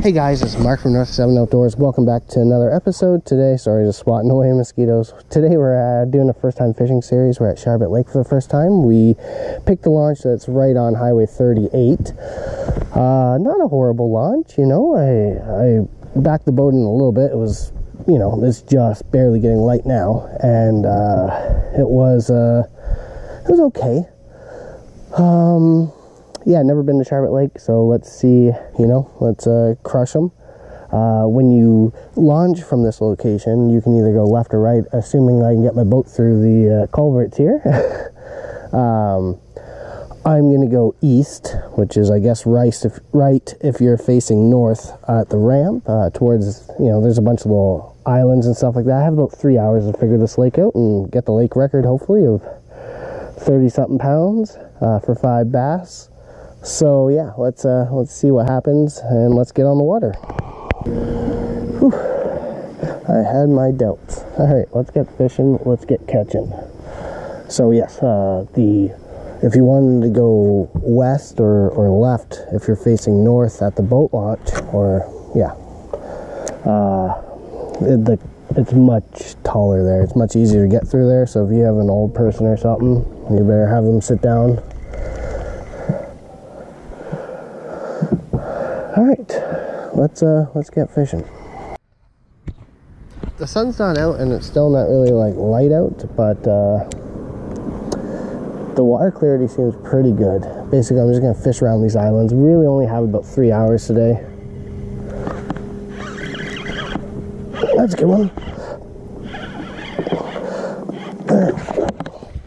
Hey guys, it's Mark from North 7 Outdoors. Welcome back to another episode. Today, sorry, just swatting away mosquitoes. Today we're doing a first time fishing series. We're at Sharbot Lake for the first time. We picked the launch that's right on Highway 38. Not a horrible launch, you know. I backed the boat in a little bit. It was, you know, it's just barely getting light now, and it was okay. Yeah, never been to Sharbot Lake, so let's see, you know, let's crush them. When you launch from this location, you can either go left or right, assuming I can get my boat through the culverts here. I'm going to go east, which is, I guess, right if you're facing north at the ramp, towards, you know, there's a bunch of little islands and stuff like that. I have about 3 hours to figure this lake out and get the lake record, hopefully, of 30-something pounds for 5 bass. So yeah, let's see what happens and let's get on the water. Whew. I had my doubts. All right, let's get fishing. Let's get catching. So yes, if you wanted to go west or left, if you're facing north at the boat launch, or yeah, it's much taller there. It's much easier to get through there. So if you have an old person or something, you better have them sit down. All right, let's get fishing. The sun's not out and it's still not really like light out, but the water clarity seems pretty good. Basically, I'm just gonna fish around these islands. We really only have about 3 hours today. That's a good one.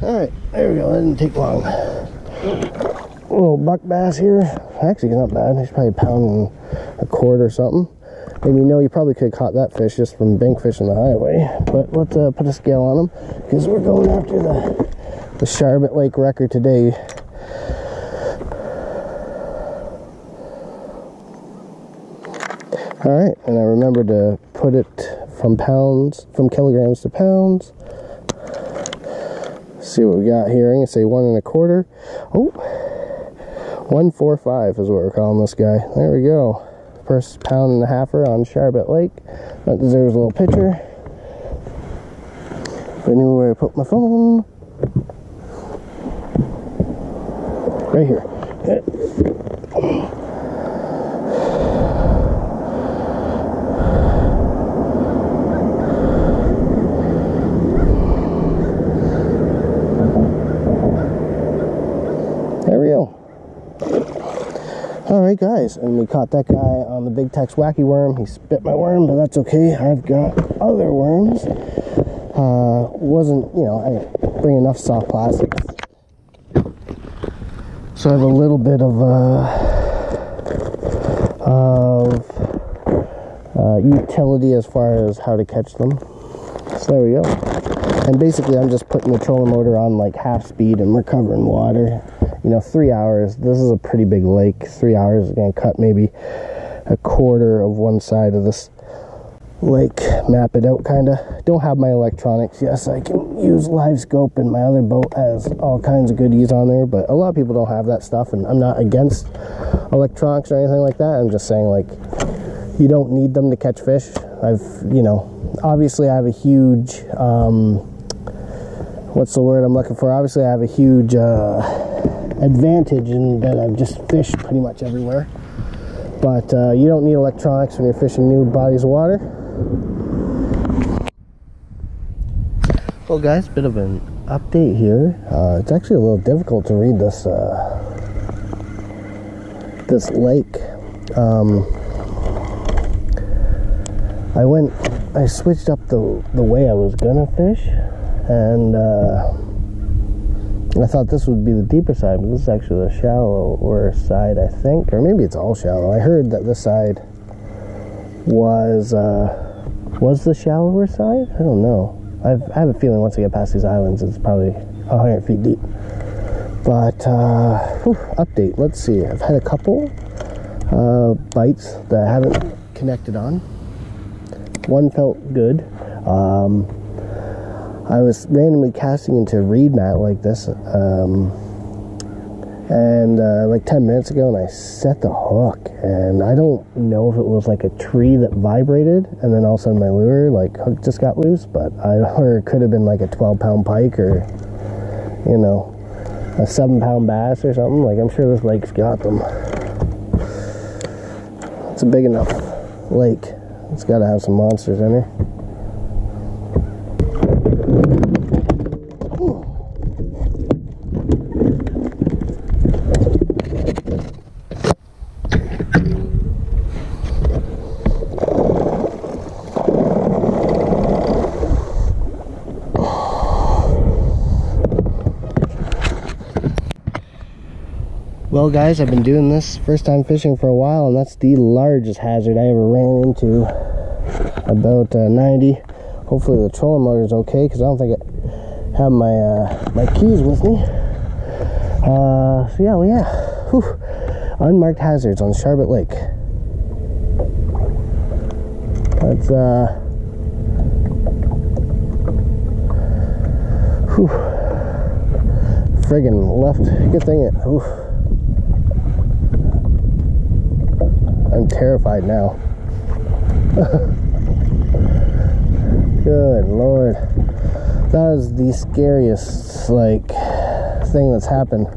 All right, there we go. That didn't take long. A little buck bass here. Actually, not bad. He's probably a pound and a quart or something. And you know, you probably could have caught that fish just from bank fishing the highway. But let's put a scale on him, because we're going after the Sharbot Lake record today. All right, and I remember to put it from kilograms to pounds. Let's see what we got here. I'm gonna say 1 1/4. Oh. 145 is what we're calling this guy. There we go. First pound and a halfer on Sharbot Lake. That deserves a little picture. If I knew where I put my phone. Right here. There we go. All right, guys, and we caught that guy on the Big Tex Wacky Worm. He spit my worm, but that's okay. I've got other worms. Wasn't, you know, I bring enough soft plastic, so I have a little bit of utility as far as how to catch them. So there we go. And basically, I'm just putting the trolling motor on like half speed and we're covering water. You know, 3 hours, this is a pretty big lake. 3 hours is going to cut maybe a quarter of one side of this lake. Map it out, kind of. Don't have my electronics. Yes, I can use live scope, and my other boat has all kinds of goodies on there, but a lot of people don't have that stuff, and I'm not against electronics or anything like that. I'm just saying, like, you don't need them to catch fish. You know, obviously I have a huge, what's the word I'm looking for? Obviously I have a huge, advantage in that I've just fished pretty much everywhere, but you don't need electronics when you're fishing new bodies of water. Well guys, bit of an update here. It's actually a little difficult to read this this lake. I switched up the way I was gonna fish, and I thought this would be the deeper side, but this is actually the shallower side, I think. Or maybe it's all shallow. I heard that this side was the shallower side? I don't know. I have a feeling once I get past these islands, it's probably 100 feet deep. But, update. Let's see. I've had a couple bites that I haven't connected on. One felt good. I was randomly casting into a reed mat like this, and like 10 minutes ago, and I set the hook, and I don't know if it was like a tree that vibrated, and then all of a sudden my lure, like, hook just got loose, but or it could have been like a 12-pound pike, or, you know, a 7-pound bass or something. Like, I'm sure this lake's got them. It's a big enough lake. It's got to have some monsters in here. Well guys, I've been doing this first time fishing for a while, and that's the largest hazard I ever ran into. About 90. Hopefully the trolling motor is okay, because I don't think I have my keys with me. So yeah. Whew. Unmarked hazards on Sharbot Lake. That's whew. Friggin' left. Good thing it. Whew. I'm terrified now. Good Lord. That was the scariest, like, thing that's happened.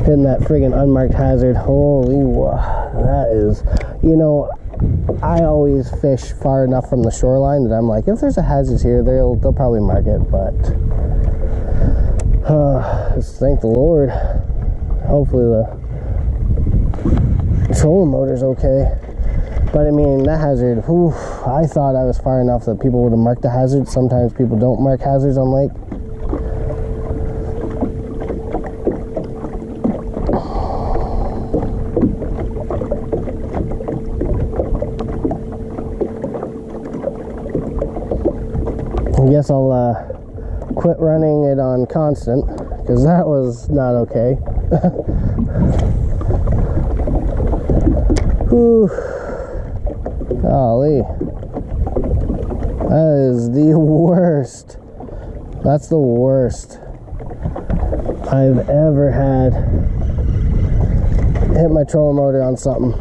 Hitting that friggin' unmarked hazard. Holy wow. That is, you know, I always fish far enough from the shoreline that I'm like, if there's a hazard here, they'll probably mark it, but just thank the Lord. Hopefully the trolling motor's okay. But I mean, that hazard, whew, I thought I was far enough that people would have marked the hazard. Sometimes people don't mark hazards on lake. I guess I'll quit running it on constant, because that was not okay. Whew. Golly. That is the worst. That's the worst I've ever had. Hit my trolling motor on something.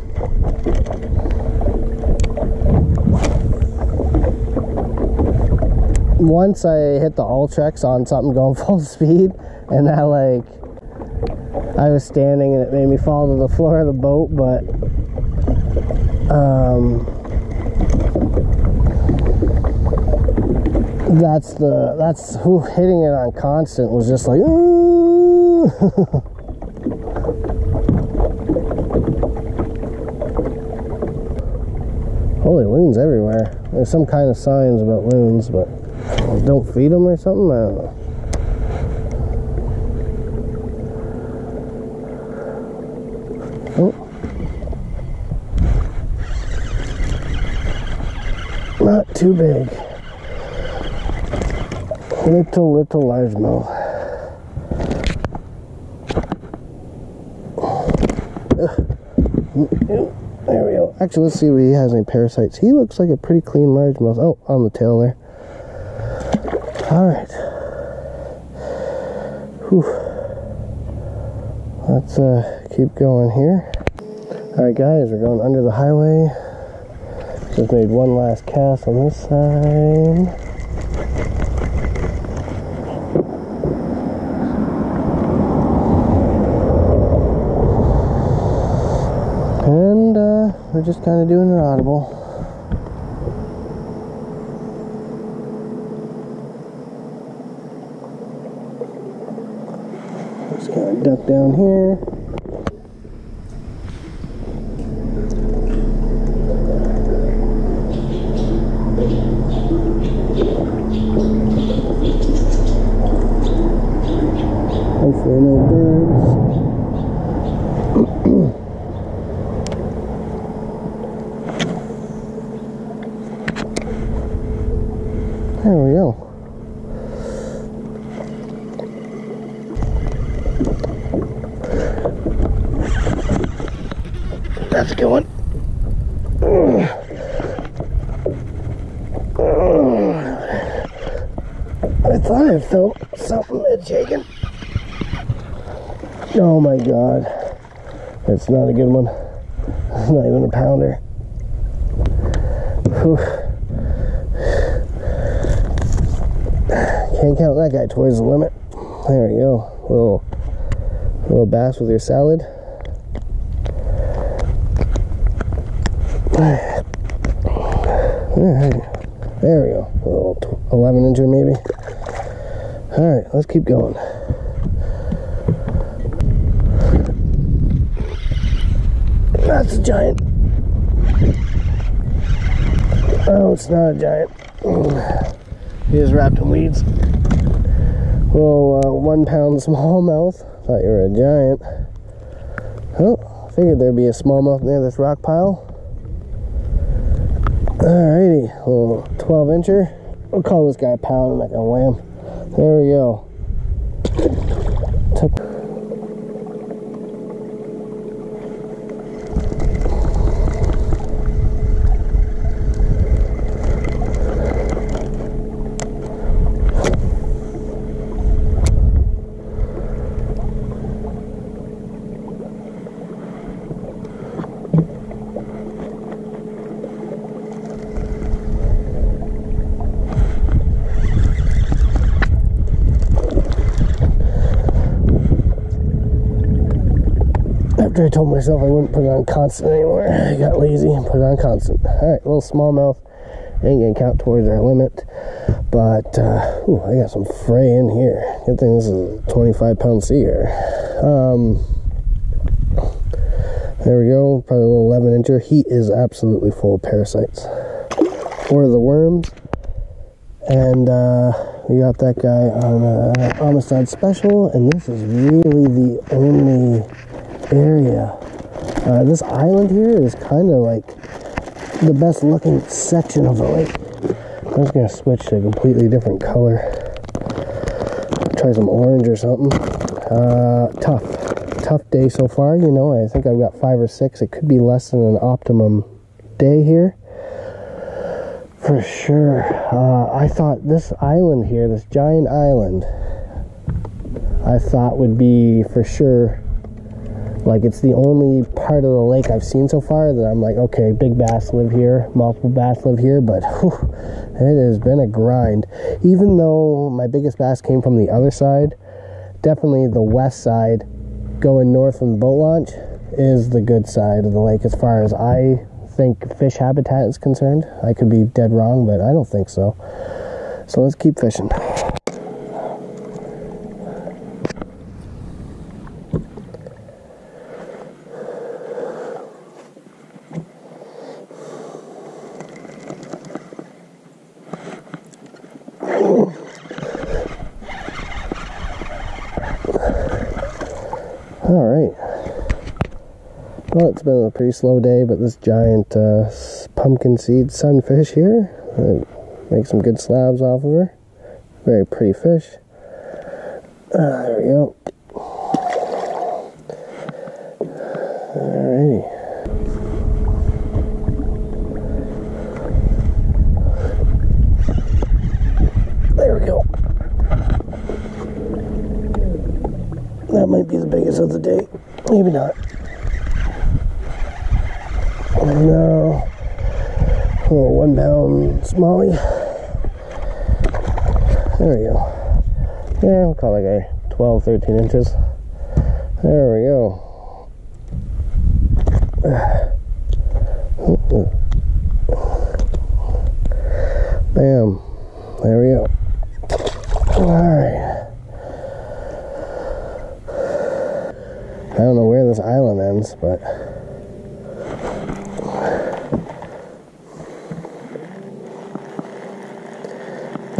Once I hit the Ultrex on something going full speed, and that, like, I was standing and it made me fall to the floor of the boat, but that's who hitting it on constant was just like, ooh. Holy, loons everywhere. There's some kind of signs about loons, but don't feed them or something. I don't know. Oh. Not too big. Little largemouth. There we go. Actually, let's see if he has any parasites. He looks like a pretty clean largemouth. Oh, on the tail there. Alright. Let's keep going here. Alright guys, we're going under the highway. Just made one last cast on this side. And we're just kind of doing an audible. Just kind of duck down here. Hopefully no birds. There we go. That's a good one. I thought I felt something shaking. Oh my god. It's not a good one. It's not even a pounder. Whew. Can't count that guy towards the limit. There we go. Little bass with your salad. There we go. A little 11 incher maybe. Alright, let's keep going. That's a giant. Oh, it's not a giant. He is wrapped in weeds. Little 1 pound smallmouth. Thought you were a giant. Oh, figured there'd be a smallmouth near this rock pile. Alrighty, a little 12 incher. We'll call this guy a pound. I'm not gonna weigh him. There we go. After I told myself I wouldn't put it on constant anymore, I got lazy and put it on constant. Alright, little smallmouth. Ain't gonna count towards our limit. But, ooh, I got some fray in here. Good thing this is a 25 pound seaguar. There we go. Probably a little 11 incher. He is absolutely full of parasites. Or the worms. And, we got that guy on a Amistad special. And this is really the only area. This island here is kind of like the best looking section of the lake. I'm just gonna switch to a completely different color. Try some orange or something. Tough day so far. You know, I think I've got 5 or 6. It could be less than an optimum day here. For sure. I thought this island here, this giant island, I thought would be for sure, like, it's the only part of the lake I've seen so far that I'm like, okay, big bass live here, multiple bass live here, but whew, it has been a grind. Even though my biggest bass came from the other side, definitely the west side, going north from the boat launch, is the good side of the lake as far as I think fish habitat is concerned. I could be dead wrong, but I don't think so. So let's keep fishing. Alright, well, it's been a pretty slow day, but this giant pumpkin seed sunfish here, make some good slabs off of her. Very pretty fish. There we go. Alrighty. There we go. That might be the biggest of the day. Maybe not. No. A little 1 pound smallie. There we go. Yeah, we'll call it like a 12, 13 inches. There we go. Bam. There we go. Alright. I don't know where this island ends, but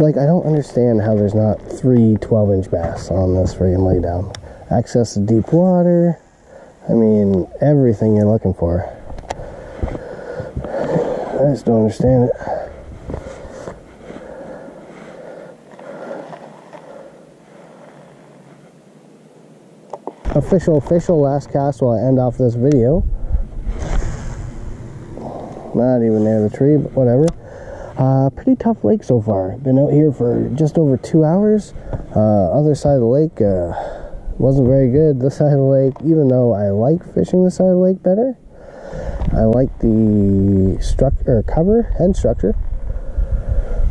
like, I don't understand how there's not 3 12-inch bass on this friggin' laydown. Access to deep water. I mean, everything you're looking for. I just don't understand it. Official last cast while I end off this video. Not even near the tree, but whatever. Pretty tough lake so far. Been out here for just over 2 hours. Other side of the lake, wasn't very good this side of the lake, even though I like fishing this side of the lake better. I like the cover and structure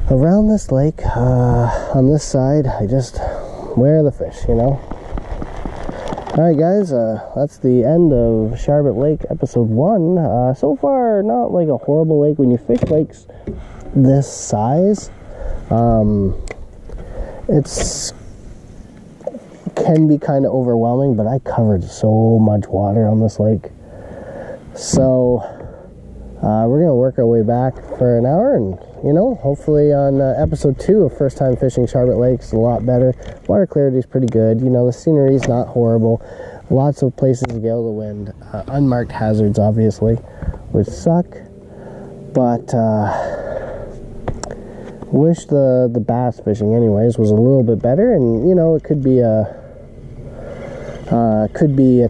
around this lake. On this side, I just, where are the fish, you know? Alright guys, that's the end of Sharbot Lake episode 1. So far, not like a horrible lake. When you fish lakes this size, it's can be kind of overwhelming, but I covered so much water on this lake. So we're gonna work our way back for an hour, and you know, hopefully on episode 2 of first time fishing Sharbot Lake is a lot better. Water clarity is pretty good. You know, the scenery is not horrible. Lots of places to go to the wind. Unmarked hazards, obviously, which suck. But wish the bass fishing, anyways, was a little bit better. And you know, it could be a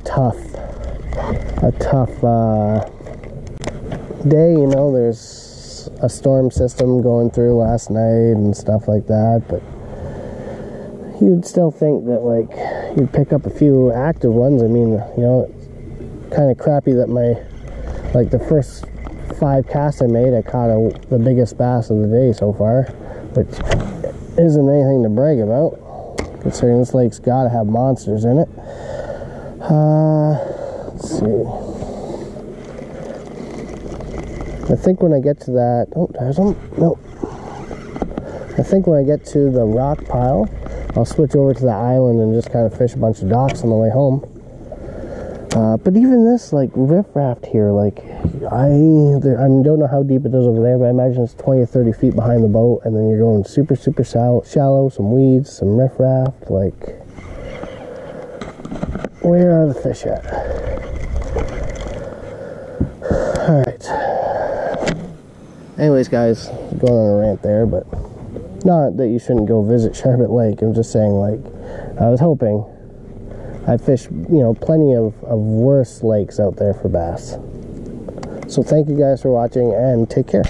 tough day. You know, there's a storm system going through last night and stuff like that, but you'd still think that like you'd pick up a few active ones. I mean, you know, it's kind of crappy that the first 5 casts I made, I caught the biggest bass of the day so far, which isn't anything to brag about, considering this lake's got to have monsters in it. Let's see. I think when I get to that, oh, there's them. No. I think when I get to the rock pile, I'll switch over to the island and just kind of fish a bunch of docks on the way home. But even this, like, riffraff here, like, I don't know how deep it is over there, but I imagine it's 20 or 30 feet behind the boat, and then you're going super, super shallow, some weeds, some riffraff, like, where are the fish at? Alright. Anyways, guys, going on a rant there, but not that you shouldn't go visit Sharbot Lake. I'm just saying, like, I was hoping. I fished, you know, plenty of worse lakes out there for bass. So thank you guys for watching, and take care.